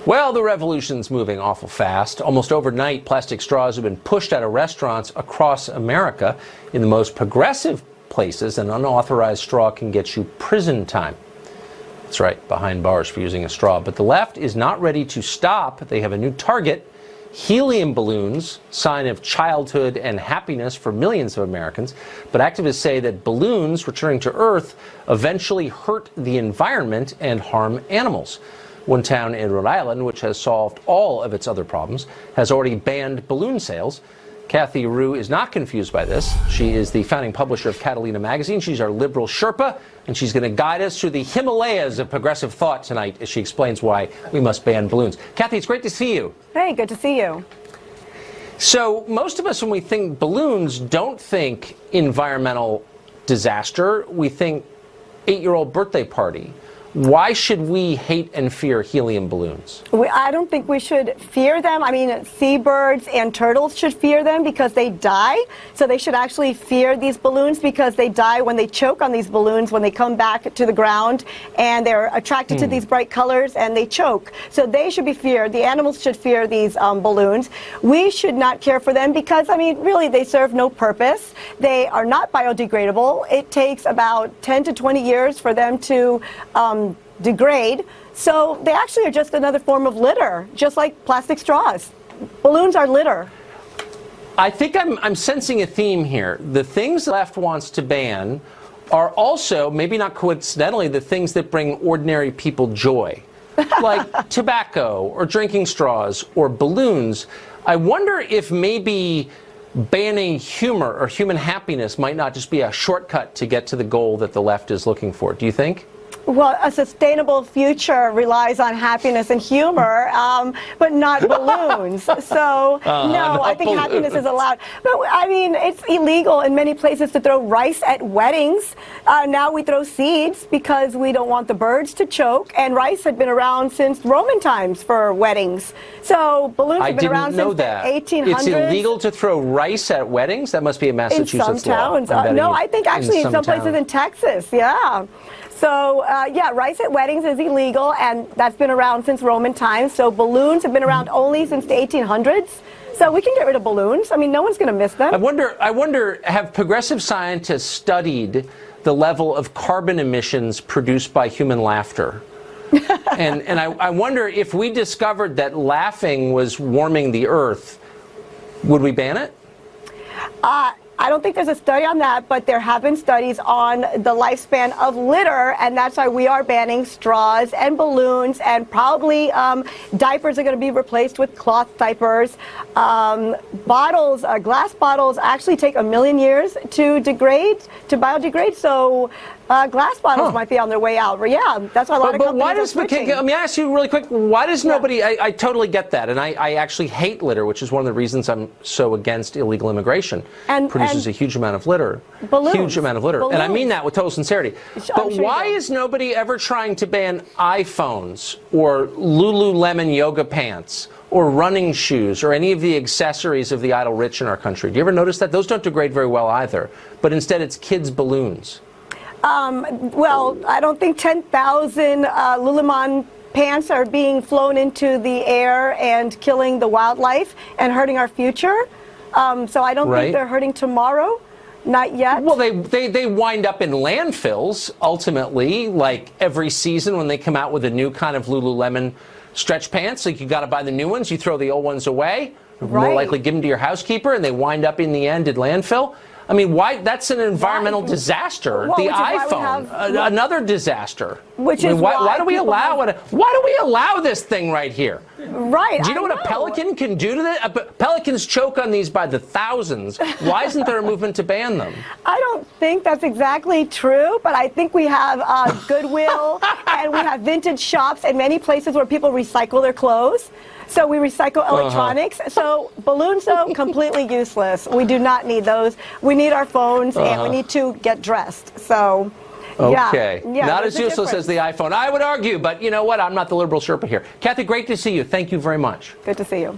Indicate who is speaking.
Speaker 1: Well, the revolution's moving awful fast. Almost overnight, plastic straws have been pushed out of restaurants across America. In the most progressive places, an unauthorized straw can get you prison time. That's right, behind bars for using a straw. But the left is not ready to stop. They have a new target: helium balloons, sign of childhood and happiness for millions of Americans. But activists say that balloons returning to Earth eventually hurt the environment and harm animals. One town in Rhode Island, which has solved all of its other problems, has already banned balloon sales. Cathy Areu is not confused by this. She is the founding publisher of Catalina magazine. She's our liberal Sherpa, and she's going to guide us through the Himalayas of progressive thought tonight as she explains why we must ban balloons. Cathy, it's great to see you.
Speaker 2: Hey, good to see you.
Speaker 1: So most of us, when we think balloons, don't think environmental disaster. We think 8-year-old birthday party. Why should we hate and fear helium balloons?
Speaker 2: I don't think we should fear them. I mean, seabirds and turtles should fear them because they die. So they should actually fear these balloons because they die when they choke on these balloons, when they come back to the ground, and they're attracted to these bright colors and they choke. So they should be feared. The animals should fear these balloons. We should not care for them because, I mean, really, they serve no purpose. They are not biodegradable. It takes about 10 to 20 years for them to degrade, so they actually are just another form of litter, just like plastic straws. Balloons are litter.
Speaker 1: I think I'm sensing a theme here. The things the left wants to ban are also, maybe not coincidentally, the things that bring ordinary people joy, like tobacco or drinking straws or balloons. I wonder if maybe banning humor or human happiness might not just be a shortcut to get to the goal that the left is looking for. Do you think?
Speaker 2: Well, a sustainable future relies on happiness and humor, but not balloons. So, no, I think
Speaker 1: balloons.
Speaker 2: happiness is allowed. But, I mean, it's illegal in many places to throw rice at weddings. Now we throw seeds because we don't want the birds to choke. And rice had been around since Roman times for weddings. So balloons have been around since the 1800s.
Speaker 1: It's illegal to throw rice at weddings? That must be a Massachusetts
Speaker 2: in some towns.
Speaker 1: law.
Speaker 2: No, I think actually in some places in Texas, yeah. So, yeah, rice at weddings is illegal, and that's been around since Roman times. So balloons have been around only since the 1800s. So we can get rid of balloons. I mean, no one's going to miss them.
Speaker 1: I wonder, have progressive scientists studied the level of carbon emissions produced by human laughter? and I wonder if we discovered that laughing was warming the Earth, would we ban it?
Speaker 2: I don't think there's a study on that, but there have been studies on the lifespan of litter, and that's why we are banning straws and balloons, and probably diapers are going to be replaced with cloth diapers. Bottles, glass bottles actually take 1 million years to degrade, to biodegrade, so glass bottles might be on their way out. Yeah, that's why a lot of companies are switching.
Speaker 1: Let me ask you really quick, why does nobody, I totally get that, and I actually hate litter, which is one of the reasons I'm so against illegal immigration. Produces a huge amount of litter.
Speaker 2: Balloons.
Speaker 1: Huge amount of litter.
Speaker 2: Balloons.
Speaker 1: And I mean that with total sincerity. But
Speaker 2: sure
Speaker 1: why is nobody ever trying to ban iPhones or Lululemon yoga pants or running shoes or any of the accessories of the idle rich in our country? Do you ever notice that? Those don't degrade very well either. But instead it's kids' balloons.
Speaker 2: Well, I don't think 10,000 Lululemon pants are being flown into the air and killing the wildlife and hurting our future. So I don't think they're hurting tomorrow. Not yet.
Speaker 1: Well, they wind up in landfills, ultimately, like every season when they come out with a new kind of Lululemon stretch pants. Like, you got to buy the new ones, you throw the old ones away. More likely give them to your housekeeper, and they wind up in the end in landfill. I mean, why? That's an environmental disaster.
Speaker 2: Well,
Speaker 1: the iPhone, another disaster.
Speaker 2: Which is
Speaker 1: why do we allow it? Why do we allow this thing right here?
Speaker 2: Right.
Speaker 1: Do you know what a pelican can do to that? Pelicans choke on these by the thousands. Why isn't there a movement to ban them?
Speaker 2: I don't think that's exactly true, but I think we have Goodwill and we have vintage shops and many places where people recycle their clothes. So we recycle electronics. So balloons, though, completely useless. We do not need those. We need our phones, and we need to get dressed. So,
Speaker 1: okay.
Speaker 2: Yeah,
Speaker 1: not as useless as the iPhone, I would argue. But you know what? I'm not the liberal Sherpa here. Cathy, great to see you. Thank you very much.
Speaker 2: Good to see you.